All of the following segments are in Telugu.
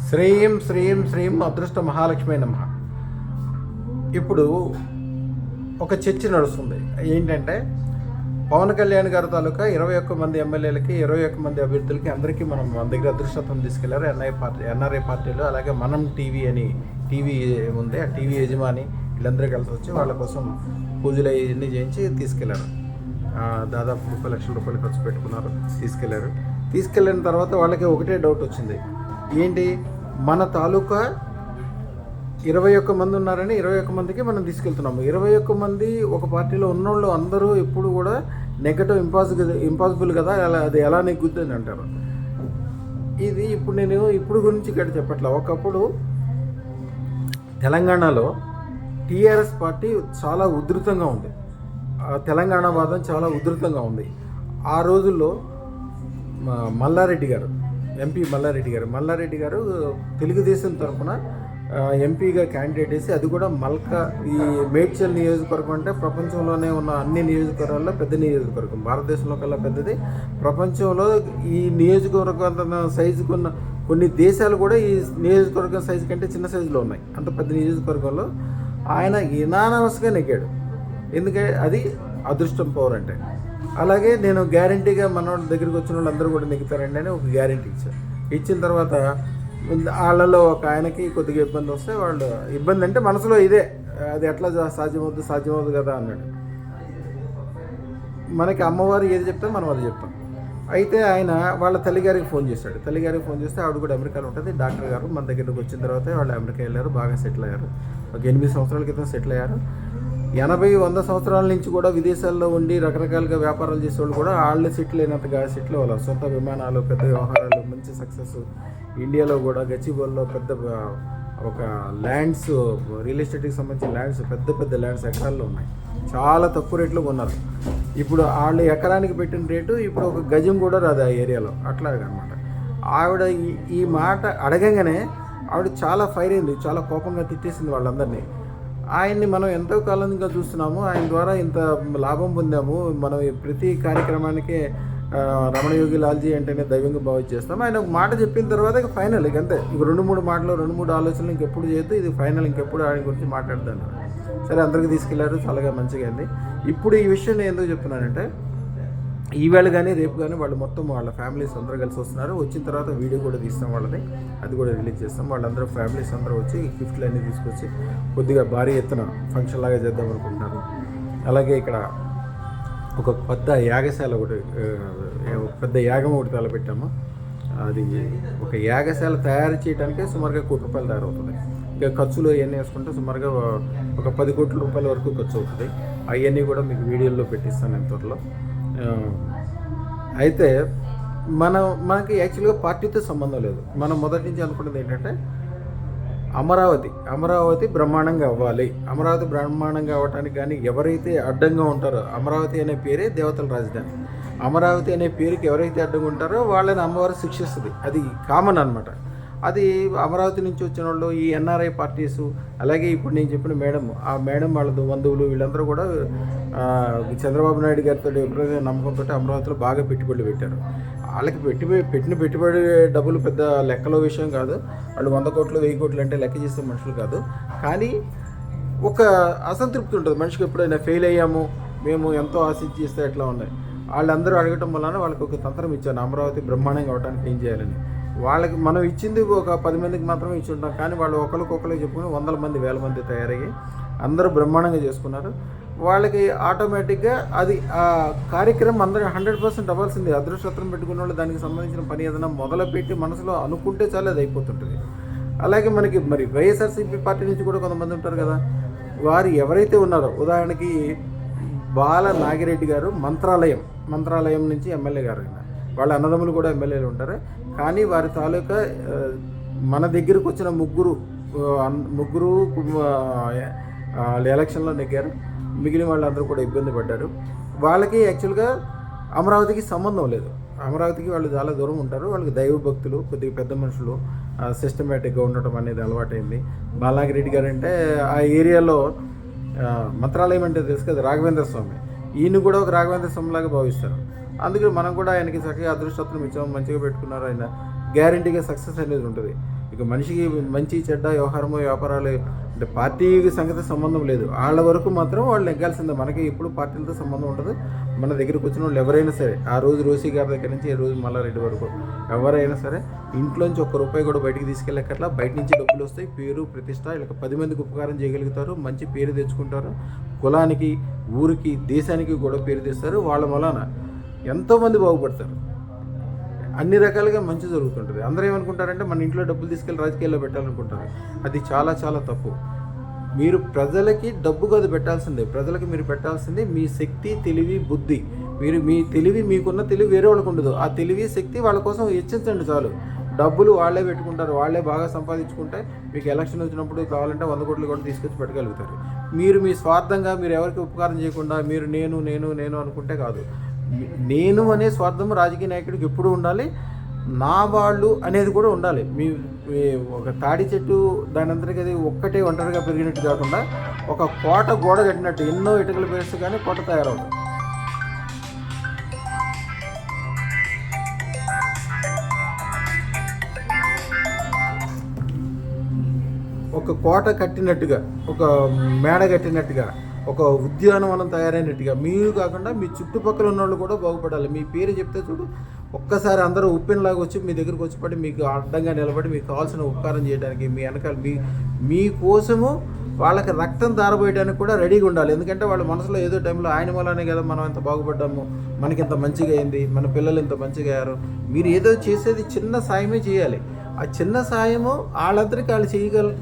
శ్రీం శ్రీం శ్రీం అదృష్ట మహాలక్ష్మి నమః. ఇప్పుడు ఒక చర్చ నడుస్తుంది. ఏంటంటే పవన్ కళ్యాణ్ గారి తాలూకా 21 మంది ఎమ్మెల్యేలకి 21 మంది అభ్యర్థులకి అందరికీ మన దగ్గర అదృష్టత్వం తీసుకెళ్లారు ఎన్ఆర్ఐ పార్టీలు. అలాగే మనం టీవీ అని టీవీ ఉంది, ఆ టీవీ యజమాని వీళ్ళందరూ కలిసి వచ్చి వాళ్ళ కోసం పూజలు అవన్నీ చేయించి తీసుకెళ్లారు. దాదాపు 30 లక్షల రూపాయలు ఖర్చు పెట్టుకున్నారు, తీసుకెళ్ళిన తర్వాత వాళ్ళకి ఒకటే డౌట్ వచ్చింది. ఏంటి, మన తాలూకా 21 మంది ఉన్నారని 21 మందికి మనం తీసుకెళ్తున్నాము. 21 మంది ఒక పార్టీలో ఉన్నోళ్ళు అందరూ ఎప్పుడు కూడా నెగటివ్ ఇంపాసిబుల్ కదా, అది ఎలా నెగ్గుద్దని అంటారు. ఇది ఇప్పుడు గురించి ఇక్కడ చెప్పట్లా. ఒకప్పుడు తెలంగాణలో టీఆర్ఎస్ పార్టీ చాలా ఉధృతంగా ఉంది, తెలంగాణ వాదం చాలా ఉధృతంగా ఉంది. ఆ రోజుల్లో ఎంపీ మల్లారెడ్డి గారు తెలుగుదేశం తరఫున ఎంపీగా క్యాండిడేట్ వేసి, అది కూడా ఈ మేడ్చల్ నియోజకవర్గం అంటే ప్రపంచంలోనే ఉన్న అన్ని నియోజకవర్గాల్లో పెద్ద నియోజకవర్గం, భారతదేశంలో కల్లా పెద్దది. ప్రపంచంలో ఈ నియోజకవర్గం సైజుకున్న కొన్ని దేశాలు కూడా ఈ నియోజకవర్గం సైజు కంటే చిన్న సైజులో ఉన్నాయి. అంత పెద్ద నియోజకవర్గంలో ఆయన ఇనానమస్గా నెగ్గాడు. ఎందుకంటే అది అదృష్టం, పవర్ అంటే. అలాగే నేను గ్యారంటీగా మన దగ్గరికి వచ్చిన వాళ్ళు అందరూ కూడా నెగ్గుతారండి అని ఒక గ్యారంటీ ఇచ్చిన తర్వాత వాళ్ళలో ఒక ఆయనకి కొద్దిగా ఇబ్బంది వస్తే, ఇబ్బంది అంటే మనసులో ఇదే, అది ఎట్లా సాధ్యమవుద్దు కదా అన్నాడు. మనకి అమ్మవారు ఏది చెప్తే మనం అది చెప్తాం. అయితే ఆయన వాళ్ళ తల్లిగారికి ఫోన్ చేస్తే ఆవిడ కూడా అమెరికాలో ఉంటుంది. డాక్టర్ గారు మన దగ్గరికి వచ్చిన తర్వాత వాళ్ళు అమెరికా వెళ్ళారు, బాగా సెటిల్ అయ్యారు. ఒక 8 సంవత్సరాల క్రితం సెటిల్ అయ్యారు. 80-100 సంవత్సరాల నుంచి కూడా విదేశాల్లో ఉండి రకరకాలుగా వ్యాపారాలు చేసేవాళ్ళు కూడా వాళ్ళు సెటిల్ అయినంతగా సెటిల్ అవ్వాలి. సొంత విమానాలు, పెద్ద వ్యవహారాలు, మంచి సక్సెస్. ఇండియాలో కూడా గచ్చిబౌలిలో పెద్ద ఒక ల్యాండ్స్, రియల్ ఎస్టేట్కి సంబంధించిన ల్యాండ్స్, పెద్ద ల్యాండ్స్ ఎకరాల్లో ఉన్నాయి. చాలా తక్కువ రేట్లో కొన్నారు. ఇప్పుడు వాళ్ళు ఎకరానికి పెట్టిన రేటు ఇప్పుడు ఒక గజం కూడా రాదు ఆ ఏరియాలో, అట్లాగనమాట. ఆవిడ ఈ మాట అడగంగానే ఆవిడ చాలా ఫైర్ అయింది, చాలా కోపంగా తిట్టేసింది వాళ్ళందరినీ. ఆయన్ని మనం ఎంతో కాలంగా చూస్తున్నాము, ఆయన ద్వారా ఇంత లాభం పొందాము. మనం ప్రతి కార్యక్రమానికి రమణయోగి లాల్జీ అంటేనే దైవంగా భావించేస్తాం. ఆయన ఒక మాట చెప్పిన తర్వాత ఇక ఫైనల్, ఇక అంతే. ఇక 2-3 మాటలు 2-3 ఆలోచనలు ఇంకెప్పుడు చేయొద్దు, ఇది ఫైనల్, ఇంకెప్పుడు ఆయన గురించి మాట్లాడతాను. సరే, అందరికీ తీసుకెళ్లారు, చాలా మంచిగా అయింది. ఇప్పుడు ఈ విషయం నేను ఎందుకు చెప్తున్నానంటే, ఈవేళ కానీ రేపు కానీ వాళ్ళు మొత్తం వాళ్ళ ఫ్యామిలీస్ అందరూ కలిసి వస్తున్నారు. వచ్చిన తర్వాత వీడియో కూడా తీస్తాం వాళ్ళది, అది కూడా రిలీజ్ చేస్తాం. వాళ్ళందరూ ఫ్యామిలీస్ అందరూ వచ్చి గిఫ్ట్లు అన్నీ తీసుకొచ్చి కొద్దిగా భారీ ఎత్తున ఫంక్షన్ లాగా చేద్దాం అనుకుంటున్నారు. అలాగే ఇక్కడ ఒక పెద్ద యాగశాల పెద్ద యాగం ఒకటి తలపెట్టాము. అది ఒక యాగశాల తయారు చేయడానికే సుమారుగా 1 కోటి రూపాయలు తయారవుతుంది. ఇక ఖర్చులు అవన్నీ వేసుకుంటే సుమారుగా ఒక 10 కోట్ల రూపాయల వరకు ఖర్చు అవుతుంది. అవన్నీ కూడా మీకు వీడియోలో పెట్టిస్తాను నేను త్వరలో. అయితే మనకి యాక్చువల్గా పార్టీతో సంబంధం లేదు. మనం మొదటి నుంచి అనుకున్నది ఏంటంటే అమరావతి బ్రహ్మాండంగా అవ్వాలి. అమరావతి బ్రహ్మాండంగా అవ్వటానికి కానీ ఎవరైతే అడ్డంగా ఉంటారో, అమరావతి అనే పేరే దేవతల రాజధాని, అమరావతి అనే పేరుకి ఎవరైతే అడ్డంగా ఉంటారో వాళ్ళని అమ్మవారు శిక్షిస్తుంది. అది కామన్ అనమాట. అది అమరావతి నుంచి వచ్చిన వాళ్ళు, ఈ ఎన్ఆర్ఐ పార్టీసు, అలాగే ఇప్పుడు నేను చెప్పిన ఆ మేడం వాళ్ళ బంధువులు వీళ్ళందరూ కూడా చంద్రబాబు నాయుడు గారితో ఎప్పుడైతే నమ్మకంతో అమరావతిలో బాగా పెట్టుబడులు పెట్టారు. వాళ్ళకి పెట్టిన పెట్టుబడి డబ్బులు పెద్ద లెక్కలో విషయం కాదు. వాళ్ళు 100 కోట్లు 1000 కోట్లు అంటే లెక్క చేసే మనుషులు కాదు. కానీ ఒక అసంతృప్తి ఉంటుంది మనిషికి. ఎప్పుడైనా ఫెయిల్ అయ్యాము, మేము ఎంతో ఆశించి చేస్తే ఎట్లా ఉన్నాయి. వాళ్ళందరూ అడగటం వలన వాళ్ళకి ఒక తంత్రం ఇచ్చాను, అమరావతి బ్రహ్మాండంగా అవడానికి ఏం చేయాలని. వాళ్ళకి మనం ఇచ్చింది ఒక 10 మందికి మాత్రమే ఇచ్చి ఉంటాం, కానీ వాళ్ళు ఒకరికి చెప్పుకుని 100 మంది 1000 మంది తయారయ్యి అందరూ బ్రహ్మాండంగా చేసుకున్నారు. వాళ్ళకి ఆటోమేటిక్గా అది ఆ కార్యక్రమం అందరూ 100% అవ్వాల్సిందే. అదృష్టం పెట్టుకున్న వాళ్ళు దానికి సంబంధించిన పని ఏదైనా మొదలుపెట్టి మనసులో అనుకుంటే చాలు, అది అయిపోతుంటుంది. అలాగే మరి వైఎస్ఆర్సీపీ పార్టీ నుంచి కూడా కొంతమంది ఉంటారు కదా, వారు ఎవరైతే ఉన్నారో, ఉదాహరణకి బాల నాగిరెడ్డి గారు మంత్రాలయం నుంచి ఎమ్మెల్యే గారు, వాళ్ళ అన్నదమ్ములు కూడా ఎమ్మెల్యేలు ఉంటారు. కానీ వారి తాలూకా మన దగ్గరకు వచ్చిన ముగ్గురు ఎలక్షన్లో నెగ్గారు. మిగిలిన వాళ్ళందరూ కూడా ఇబ్బంది పడ్డారు. వాళ్ళకి యాక్చువల్గా అమరావతికి సంబంధం లేదు. అమరావతికి వాళ్ళు చాలా దూరం ఉంటారు. వాళ్ళకి దైవ భక్తులు, కొద్దిగా పెద్ద మనుషులు, సిస్టమేటిక్గా ఉండటం అనేది అలవాటైంది. బాలనాగిరెడ్డి గారు అంటే ఆ ఏరియాలో మంత్రాలయం అంటే తెలుసు కదా, రాఘవేంద్ర స్వామి, ఈయన కూడా ఒక రాఘవేంద్ర స్వామి లాగా భావిస్తారు. అందుకని మనం కూడా ఆయనకి చక్కగా అదృష్టత్వం ఇచ్చాము, మంచిగా పెట్టుకున్నారు. ఆయన గ్యారంటీగా సక్సెస్ అనేది ఉంటుంది. ఇక మనిషికి మంచి చెడ్డ వ్యవహారము వ్యాపారాలు అంటే పార్టీకి సంగతి సంబంధం లేదు. వాళ్ళ వరకు మాత్రం వాళ్ళు నెగ్గాల్సిందే. మనకి ఎప్పుడు పార్టీలతో సంబంధం ఉండదు. మన దగ్గరికి వచ్చిన వాళ్ళు ఎవరైనా సరే, ఆ రోజు రోసి గారి దగ్గర నుంచి ఈ రోజు మల్లారెడ్డి వరకు ఎవరైనా సరే ఇంట్లోంచి ₹1 కూడా బయటికి తీసుకెళ్ళకట్లా. బయట నుంచి డబ్బులు వస్తాయి, పేరు ప్రతిష్ట, ఇలా 10 మందికి ఉపకారం చేయగలుగుతారు, మంచి పేరు తెచ్చుకుంటారు, కులానికి ఊరికి దేశానికి కూడా పేరు తెస్తారు. వాళ్ళ వలన ఎంతోమంది బాగుపడతారు. అన్ని రకాలుగా మంచి జరుగుతుంటుంది. అందరూ ఏమనుకుంటారంటే మన ఇంట్లో డబ్బులు తీసుకెళ్ళి రాజకీయాల్లో పెట్టాలనుకుంటారు. అది చాలా చాలా తప్పు. మీరు ప్రజలకి డబ్బు కాదు పెట్టాల్సిందే, ప్రజలకు మీరు పెట్టాల్సిందే మీ శక్తి, తెలివి, బుద్ధి. మీరు మీ తెలివి, మీకున్న తెలివి వేరే వాళ్ళకు ఉండదు. ఆ తెలివి శక్తి వాళ్ళ కోసం హెచ్చించండి చాలు. డబ్బులు వాళ్ళే పెట్టుకుంటారు, వాళ్ళే బాగా సంపాదించుకుంటే మీకు ఎలక్షన్ వచ్చినప్పుడు కావాలంటే 100 కోట్లు కూడా తీసుకొచ్చి పెట్టగలుగుతారు. మీరు మీ స్వార్థంగా మీరు ఎవరికి ఉపకారం చేయకుండా మీరు నేను నేను నేను అనుకుంటే కాదు. నేను అనే స్వార్థం రాజకీయ నాయకుడికి ఎప్పుడు ఉండాలి. నా వాళ్ళు అనేది కూడా ఉండాలి. మీ ఒక తాడి చెట్టు దాని అంతటికి అది ఒక్కటే ఒంటరిగా పెరిగినట్టు కాకుండా ఒక కోట గోడ కట్టినట్టు ఎన్నో ఇటుకలు పేస్తే కానీ కోట తయారవుతుంది. ఒక కోట కట్టినట్టుగా, ఒక మేడ కట్టినట్టుగా, ఒక ఉద్యానవనం తయారైనట్టుగా మీరు కాకుండా మీ చుట్టుపక్కల ఉన్న వాళ్ళు కూడా బాగుపడాలి. మీ పేరు చెప్తే చూడు, ఒక్కసారి అందరూ ఉప్పెనలాగా వచ్చి మీ దగ్గరకు వచ్చి పడి మీకు అడ్డంగా నిలబడి మీకు కావాల్సిన ఉపకారం చేయడానికి, మీ వెనకాల మీకోసము వాళ్ళకి రక్తం ధారపోయడానికి కూడా రెడీగా ఉండాలి. ఎందుకంటే వాళ్ళ మనసులో ఏదో టైంలో ఆయన వల్లనే కదా మనం ఎంత బాగుపడ్డాము, మనకి ఇంత మంచిగా అయింది, మన పిల్లలు ఇంత మంచిగా అయ్యారు. మీరు ఏదో చేసేది చిన్న సాయమే చేయాలి. ఆ చిన్న సాయము వాళ్ళందరికీ వాళ్ళు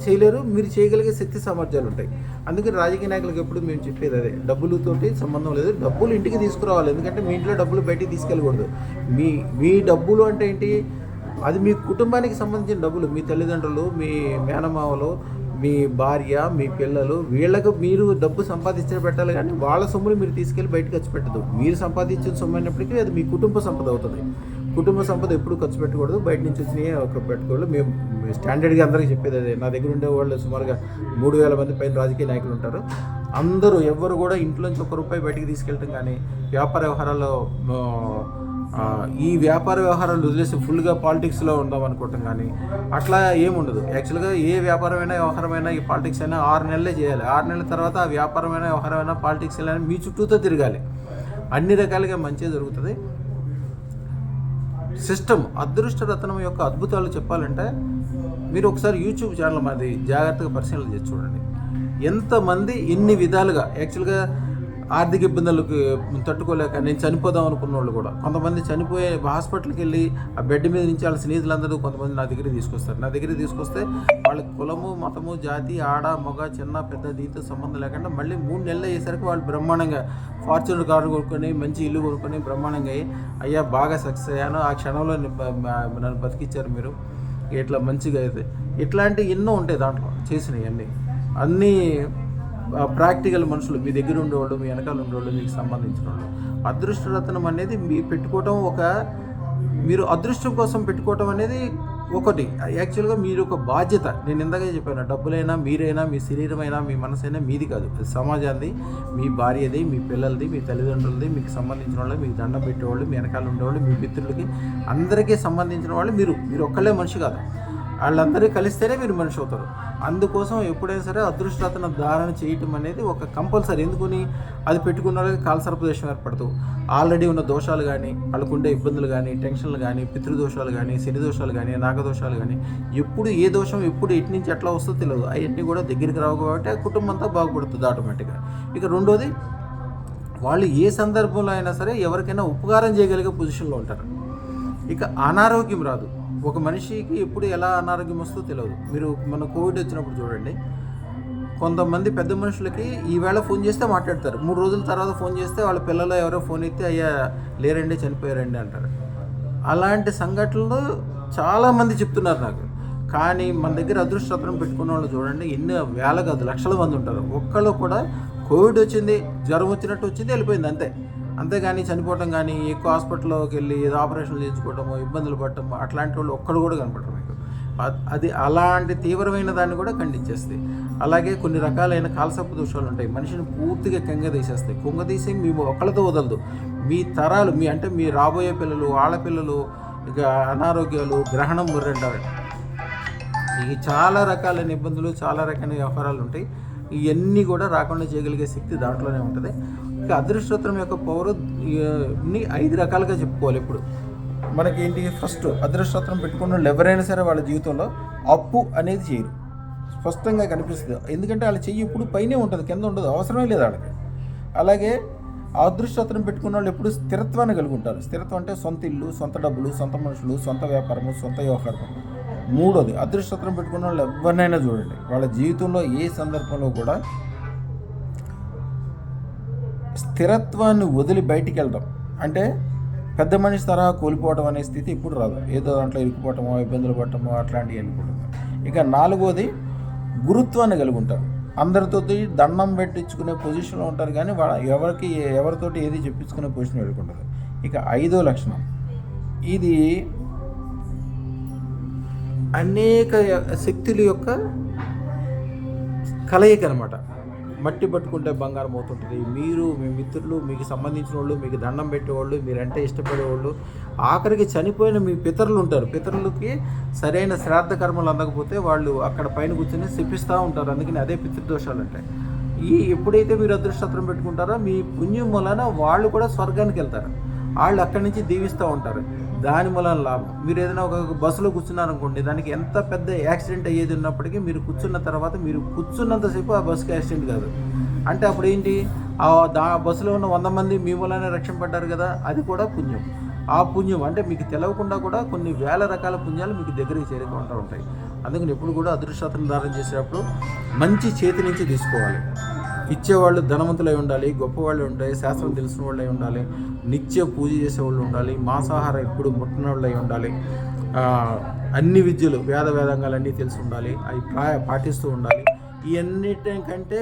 చేయలేరు. మీరు చేయగలిగే శక్తి సామర్థ్యాలు ఉంటాయి. అందుకని రాజకీయ నాయకులకు ఎప్పుడు మేము చెప్పేది అదే, డబ్బులతోటి సంబంధం లేదు. డబ్బులు ఇంటికి తీసుకురావాలి. ఎందుకంటే మీ ఇంట్లో డబ్బులు బయటికి తీసుకెళ్ళకూడదు. మీ డబ్బులు అంటే ఏంటి, అది మీ కుటుంబానికి సంబంధించిన డబ్బులు. మీ తల్లిదండ్రులు, మీ మేనమావలు, మీ భార్య, మీ పిల్లలు, వీళ్ళకు మీరు డబ్బు సంపాదించి పెట్టాలి. కానీ వాళ్ళ సొమ్ములు మీరు తీసుకెళ్ళి బయటకు ఖర్చు పెట్టదు. మీరు సంపాదించిన సొమ్ము అయినప్పటికీ అది మీ కుటుంబ సంపద అవుతుంది. కుటుంబ సంపద ఎప్పుడు ఖర్చు పెట్టకూడదు. బయట నుంచి వచ్చినాయి ఒక పెట్టుకోవాలి. మేము స్టాండర్డ్గా అందరికీ చెప్పేది అదే. నా దగ్గర ఉండే వాళ్ళు సుమారుగా 3000 మంది పైన రాజకీయ నాయకులు ఉంటారు. అందరూ ఎవ్వరు కూడా ఇంట్లోంచి ₹1 బయటికి తీసుకెళ్ళటం కానీ, వ్యాపార వ్యవహారాల్లో ఈ వ్యాపార వ్యవహారాలు వదిలేసి ఫుల్గా పాలిటిక్స్లో ఉందాం అనుకోవటం కానీ అట్లా ఏముండదు. యాక్చువల్గా ఏ వ్యాపారమైనా వ్యవహారమైనా ఈ పాలిటిక్స్ అయినా 6 నెలలే చేయాలి. 6 నెలల తర్వాత ఆ వ్యాపారమైన వ్యవహారమైనా పాలిటిక్స్ అయినా మీ చుట్టూతో తిరగాలి. అన్ని రకాలుగా మంచిగా జరుగుతుంది. సిస్టమ్ అదృష్ట రత్నం యొక్క అద్భుతాలు చెప్పాలంటే మీరు ఒకసారి యూట్యూబ్ ఛానల్ మాది జాగ్రత్తగా పరిశీలన చేసి చూడండి. ఎంతమంది ఎన్ని విధాలుగా యాక్చువల్గా ఆర్థిక ఇబ్బందులకు తట్టుకోలేక నేను చనిపోదాం అనుకున్న వాళ్ళు కూడా కొంతమంది చనిపోయే హాస్పిటల్కి వెళ్ళి ఆ బెడ్ మీద నుంచి వాళ్ళ స్నేహితులందరూ కొంతమంది నా దగ్గర తీసుకొస్తారు. నా దగ్గర తీసుకొస్తే వాళ్ళ కులము, మతము, జాతి, ఆడ, మగ, చిన్న, పెద్ద దీంతో సంబంధం లేకుండా మళ్ళీ 3 నెలలు అయ్యేసరికి వాళ్ళు బ్రహ్మాండంగా ఫార్చ్యూనర్ కారు కొనుక్కొని మంచి ఇల్లు కొనుక్కొని బ్రహ్మాండంగా అయ్యా బాగా సక్సెస్ అయ్యాను, ఆ క్షణంలో నన్ను బతికిచ్చారు మీరు, ఇట్లా మంచిగా అయితే ఇట్లాంటి ఎన్నో ఉంటాయి దాంట్లో చేసినవి అన్నీ ప్రాక్టికల్ మనుషులు మీ దగ్గర ఉండేవాళ్ళు, మీ వెనకాల ఉండేవాళ్ళు, మీకు సంబంధించిన వాళ్ళు. అదృష్టరత్నం అనేది మీ పెట్టుకోవటం మీరు అదృష్టం కోసం పెట్టుకోవటం అనేది ఒకటి. యాక్చువల్గా మీరు ఒక బాధ్యత. నేను ఇందాక చెప్పాను, డబ్బులైనా, మీరైనా, మీ శరీరమైనా, మీ మనసైనా మీది కాదు, అది సమాజాన్ని, మీ భార్యది, మీ పిల్లలది, మీ తల్లిదండ్రులది, మీకు సంబంధించిన వాళ్ళు, మీకు దండం పెట్టేవాళ్ళు, మీ వెనకాల ఉండేవాళ్ళు, మీ మిత్రులకి అందరికీ సంబంధించిన వాళ్ళు. మీరు ఒక్కళ్ళే మనిషి కాదు, వాళ్ళందరూ కలిస్తేనే మీరు మనిషి అవుతారు. అందుకోసం ఎప్పుడైనా సరే అదృష్టరత్న ధారణ చేయటం అనేది ఒక కంపల్సరీ. ఎందుకని అది పెట్టుకున్న వాళ్ళకి కాలసర్పదోషం ఏర్పడదు. ఆల్రెడీ ఉన్న దోషాలు కానీ, వాళ్ళకుండే ఇబ్బందులు కానీ, టెన్షన్లు కానీ, పితృదోషాలు కానీ, శని దోషాలు కానీ, నాగదోషాలు కానీ, ఎప్పుడు ఏ దోషం ఎప్పుడు ఎటు నుంచి ఎట్లా వస్తుందో తెలియదు. అవన్నీ కూడా దగ్గరికి రావు కాబట్టి ఆ కుటుంబం అంతా బాగుపడుతుంది ఆటోమేటిక్గా. ఇక రెండోది, వాళ్ళు ఏ సందర్భంలో అయినా సరే ఎవరికైనా ఉపకారం చేయగలిగే పొజిషన్లో ఉంటారు. ఇక అనారోగ్యం రాదు. ఒక మనిషికి ఎప్పుడు ఎలా అనారోగ్యం వస్తుందో తెలియదు. మీరు మన కోవిడ్ వచ్చినప్పుడు చూడండి, కొంతమంది పెద్ద మనుషులకి ఈవేళ ఫోన్ చేస్తే మాట్లాడతారు, 3 రోజుల తర్వాత ఫోన్ చేస్తే వాళ్ళ పిల్లలు ఎవరో ఫోన్ ఎత్తి అయ్యా లేరండి చనిపోయారండి అంటారు. అలాంటి సంఘటనలు చాలామంది చెప్తున్నారు నాకు. కానీ మన దగ్గర అదృష్టరత్నం పెట్టుకున్న వాళ్ళు చూడండి, ఎన్ని వేల కాదు లక్షల మంది ఉంటారు. ఒక్కళ్ళు కూడా కోవిడ్ వచ్చింది, జ్వరం వచ్చినట్టు వచ్చింది, వెళ్ళిపోయింది అంతేగాని చనిపోవటం కానీ, ఎక్కువ హాస్పిటల్లోకి వెళ్ళి ఏదో ఆపరేషన్లు చేయించుకోవటము, ఇబ్బందులు పడటము అట్లాంటి వాళ్ళు ఒక్కడు కూడా కనపడరు మీకు. అది అలాంటి తీవ్రమైన దాన్ని కూడా ఖండించేస్తాయి. అలాగే కొన్ని రకాలైన కాలసర్ప దోషాలు ఉంటాయి, మనిషిని పూర్తిగా కుంగదీసేస్తాయి. కుంగదీసి మేము ఒకళ్ళతో వదలదు. మీ తరాలు మీ రాబోయే పిల్లలు, ఆడపిల్లలు, ఇక అనారోగ్యాలు, గ్రహణం ముర్రంటారు. ఈ చాలా రకాలైన ఇబ్బందులు, చాలా రకాల వ్యవహారాలు ఉంటాయి. ఇవన్నీ కూడా రాకుండా చేయగలిగే శక్తి దాంట్లోనే ఉంటుంది. ఇక అదృష్టోత్తరం యొక్క పవర్ 5 రకాలుగా చెప్పుకోవాలి. ఇప్పుడు మనకి ఏంటి, ఫస్ట్ అదృష్టోత్తరం పెట్టుకున్న వాళ్ళు ఎవరైనా సరే వాళ్ళ జీవితంలో అప్పు అనేది చేయరు, స్పష్టంగా కనిపిస్తుంది. ఎందుకంటే వాళ్ళ చెయ్యి ఇప్పుడు పైనే ఉంటుంది, కింద ఉండదు, అవసరమే లేదు వాళ్ళకి. అలాగే అదృష్టోత్తరం పెట్టుకున్న వాళ్ళు ఎప్పుడు స్థిరత్వాన్ని కలిగి ఉంటారు. స్థిరత్వం అంటే సొంత ఇల్లు, సొంత డబ్బులు, సొంత మనుషులు, సొంత వ్యాపారము, సొంత వ్యవహారం. మూడోది, అదృష్టోత్తరం పెట్టుకున్న వాళ్ళు ఎవరినైనా చూడండి, వాళ్ళ జీవితంలో ఏ సందర్భంలో కూడా స్థిరత్వాన్ని వదిలి బయటికి వెళ్ళడం అంటే పెద్ద మనిషి తరహా కోల్పోవడం అనే స్థితి ఇప్పుడు రాదు. ఏదో దాంట్లో ఇరుక్కుపోవటమో, ఇబ్బందులు పడటమో అట్లాంటివి అనుకుంటున్నారు. ఇక 4వది, గురుత్వాన్ని కలిగి ఉంటారు. అందరితో దండం పెట్టించుకునే పొజిషన్లో ఉంటారు, కానీ ఎవరితోటి ఏది చెప్పించుకునే పొజిషన్ వెళ్ళుకుంటారు. ఇక 5వ లక్షణం, ఇది అనేక శక్తుల యొక్క కలయిక అనమాట. మట్టి పట్టుకుంటే బంగారం అవుతుంటుంది. మీరు, మీ మిత్రులు, మీకు సంబంధించిన వాళ్ళు, మీకు దండం పెట్టేవాళ్ళు, మీరంటే ఇష్టపడేవాళ్ళు, ఆఖరికి చనిపోయిన మీ పితరులు ఉంటారు. పితరులకి సరైన శ్రాద్ధ కర్మలు అందకపోతే వాళ్ళు అక్కడ పైన కూర్చొని శపిస్తూ ఉంటారు. అందుకని అదే పితృదోషాలు అంటాయి. ఎప్పుడైతే మీరు అదృష్టోత్తరం పెట్టుకుంటారో మీ పుణ్యం వలన వాళ్ళు కూడా స్వర్గానికి వెళ్తారు. వాళ్ళు అక్కడి నుంచి దీవిస్తూ ఉంటారు. దాని వలన లాభం. మీరు ఏదైనా ఒక బస్సులో కూర్చున్నారనుకోండి, దానికి ఎంత పెద్ద యాక్సిడెంట్ అయ్యేది ఉన్నప్పటికీ మీరు కూర్చున్న తర్వాత మీరు కూర్చున్నంతసేపు ఆ బస్సుకి యాక్సిడెంట్ కాదు. అంటే అప్పుడు ఏంటి, బస్సులో ఉన్న 100 మంది మీ వల్లనే రక్షణ పడ్డారు కదా, అది కూడా పుణ్యం. ఆ పుణ్యం అంటే మీకు తెలవకుండా కూడా కొన్ని వేల రకాల పుణ్యాలు మీకు దగ్గరికి చేరుకుంటూ ఉంటాయి. అందుకని ఎప్పుడు కూడా అదృష్టోత్తరం ధారణ చేసేటప్పుడు మంచి చేతి నుంచి తీసుకోవాలి. ఇచ్చేవాళ్ళు ధనవంతులై ఉండాలి, గొప్పవాళ్ళు ఉండాలి, శాస్త్రం తెలిసిన వాళ్ళై ఉండాలి, నిత్య పూజ చేసేవాళ్ళు ఉండాలి, మాంసాహారం ఎప్పుడు ముట్టని వాళ్ళై ఉండాలి, అన్ని విద్యలు వేదంగాలన్నీ తెలిసి ఉండాలి, అవి పాటిస్తూ ఉండాలి. ఇవన్నిటికంటే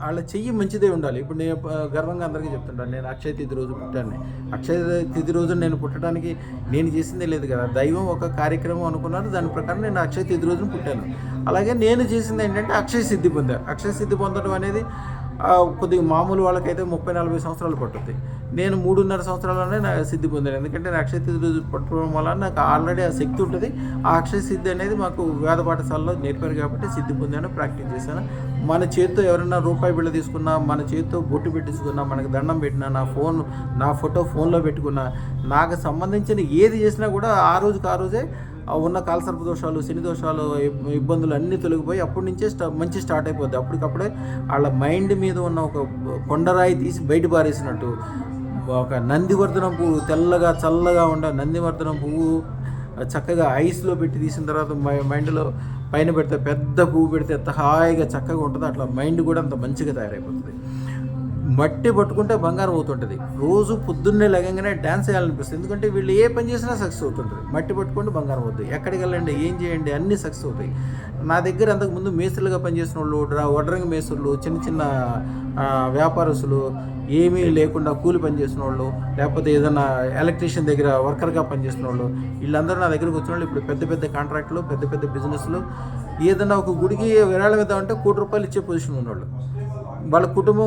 వాళ్ళ చెయ్యి మంచిదే ఉండాలి. ఇప్పుడు నేను గర్వంగా అందరికీ చెప్తుంటాను, నేను అక్షయ తిథి రోజు పుట్టాను. అక్షయ తిథి రోజు నేను పుట్టడానికి నేను చేసిందే లేదు కదా, దైవం ఒక కార్యక్రమం అనుకున్నారు, దాని ప్రకారం నేను అక్షయ తిథి రోజున పుట్టాను. అలాగే నేను చేసింది ఏంటంటే అక్షయ సిద్ధి పొందాను. అక్షయ సిద్ధి పొందడం అనేది కొద్దిగా మామూలు వాళ్ళకైతే 30-40 సంవత్సరాలు పట్టుద్ది. నేను 3.5 సంవత్సరాల్లోనే నా సిద్ధి పొందాను. ఎందుకంటే నేను అక్షయ తిథి రోజు పట్టుకోవడం వల్ల నాకు ఆల్రెడీ ఆ శక్తి ఉంటుంది. ఆ అక్షయ సిద్ధి అనేది మాకు వేద పాఠశాలలో నేర్పారు కాబట్టి సిద్ధి పొందాను, ప్రాక్టీస్ చేశాను. మన చేతితో ఎవరైనా రూపాయి బిళ్ళ తీసుకున్నా, మన చేతితో బొట్టు పెట్టించుకున్నా, మనకు దండం పెట్టినా, నా ఫోటో ఫోన్లో పెట్టుకున్నా, నాకు సంబంధించిన ఏది చేసినా కూడా ఆ రోజే ఉన్న కాలసర్ప దోషాలు, శని దోషాలు, ఇబ్బందులు అన్నీ తొలగిపోయి అప్పటి నుంచే మంచి స్టార్ట్ అయిపోద్ది. అప్పటికప్పుడే వాళ్ళ మైండ్ మీద ఉన్న ఒక కొండరాయి తీసి బయట పారేసినట్టు, ఒక నందివర్ధనం పువ్వు, తెల్లగా చల్లగా ఉండే నందివర్ధనం పువ్వు చక్కగా ఐస్లో పెట్టి తీసిన తర్వాత మైండ్లో పైన పెడితే, పెద్ద పువ్వు పెడితే ఎంత హాయిగా చక్కగా ఉంటుంది, అట్లా మైండ్ కూడా అంత మంచిగా తయారైపోతుంది. మట్టి పట్టుకుంటే బంగారం అవుతుంటుంది. రోజు పొద్దున్నే లేగంగానే డ్యాన్స్ చేయాలనిపిస్తుంది. ఎందుకంటే వీళ్ళు ఏ పని చేసినా సక్సెస్ అవుతుంటుంది. మట్టి పట్టుకుంటే బంగారం అవుతుంది. ఎక్కడికి వెళ్ళండి, ఏం చేయండి, అన్నీ సక్సెస్ అవుతాయి. నా దగ్గర అంతకుముందు మేస్త్రులుగా పనిచేసిన వాళ్ళు, వడ్రంగి మేస్త్రులు, చిన్న వ్యాపారస్తులు, ఏమీ లేకుండా కూలి పనిచేసిన వాళ్ళు, లేకపోతే ఏదైనా ఎలక్ట్రీషియన్ దగ్గర వర్కర్గా పనిచేసిన వాళ్ళు, వీళ్ళందరూ నా దగ్గరకు వచ్చిన వాళ్ళు ఇప్పుడు పెద్ద కాంట్రాక్టులు, పెద్ద బిజినెస్లు, ఏదైనా ఒక గుడికి విరాళం ఇద్దామంటే ₹1 కోటి ఇచ్చే పొజిషన్ ఉన్నవాళ్ళు. వాళ్ళ కుటుంబం,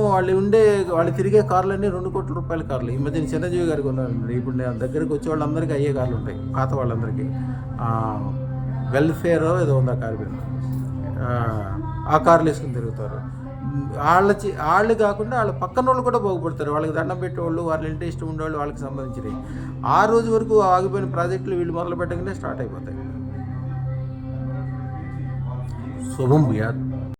వాళ్ళు తిరిగే కార్లన్నీ ₹2 కోట్ల కార్లు. ఈ మధ్యన చిరంజీవి గారికి ఉన్నారు. ఇప్పుడు నేను దగ్గరికి వచ్చే వాళ్ళందరికీ అయ్యే కార్లు ఉంటాయి, పాత వాళ్ళందరికీ. వెల్ఫేర్ ఏదో ఉంది ఆ కారు మీద, ఆ కార్లు వేసుకుని తిరుగుతారు. వాళ్ళు కాకుండా వాళ్ళ పక్కన వాళ్ళు కూడా బాగుపడతారు. వాళ్ళకి దండం పెట్టేవాళ్ళు, వాళ్ళ ఇంటి ఇష్టం ఉండేవాళ్ళు, వాళ్ళకి సంబంధించినవి. ఆ రోజు వరకు ఆగిపోయిన ప్రాజెక్టులు వీళ్ళు మొదలు పెట్టగానే స్టార్ట్ అయిపోతాయి. శుభం భూయాత్.